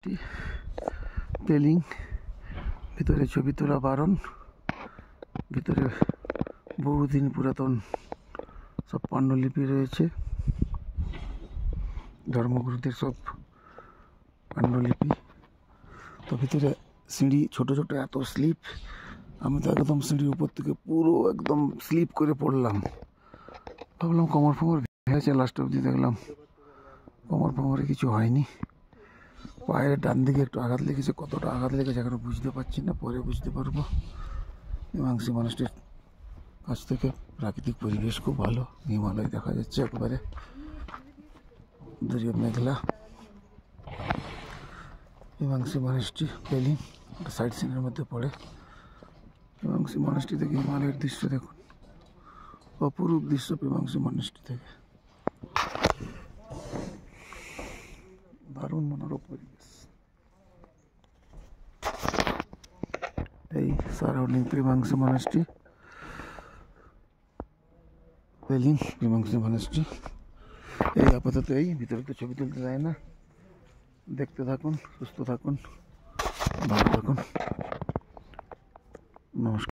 Monastery Pelling. ভিতরে ছবি তোলা বারণ। ভিতরে বহুদিন পুরাতন সব পাণ্ডুলিপি রয়েছে, ধর্মগুরুদের সব পাণ্ডুলিপি। তো ভিতরে সিঁড়ি ছোট ছোট, এত স্লিপ, আমি তো একদম সিঁড়ির উপর থেকে পুরো একদম স্লিপ করে পড়লাম। ভাবলাম কোমর ফোমর ভেঙেছে, লাস্ট অবধি দেখলাম কোমর ফোমরে কিছু হয়নি। পায়ের ডান দিকে একটু আঘাত লেগেছে, কতটা আঘাত লেগেছে এখনো বুঝতে পারছি না, পরে বুঝতে পারবো। মীমাংসী মনাস্ট্রির কাছ থেকে প্রাকৃতিক পরিবেশ খুব ভালো, হিমালয় দেখা যাচ্ছে একবারে, দূরে মেঘলা। মীমাংসী মনাস্ট্রি পেলিং সাইড সিনের মধ্যে পড়ে। মীমাংসী মনাস্ট্রি থেকে হিমালয়ের দৃশ্য দেখুন, অপরূপ দৃশ্য মীমাংসী মনাস্ট্রি থেকে, দারুণ মনোরম পরিবেশ। এই সারাউন্ডিং মীমাংসী মনাস্ট্রি পেলিং মীমাংসী মনাস্ট্রি। এই আপাতত এই ভিতরে তো ছবি তুলতে যায় না। দেখতে থাকুন, সুস্থ থাকুন, ভালো থাকুন। নমস্কার।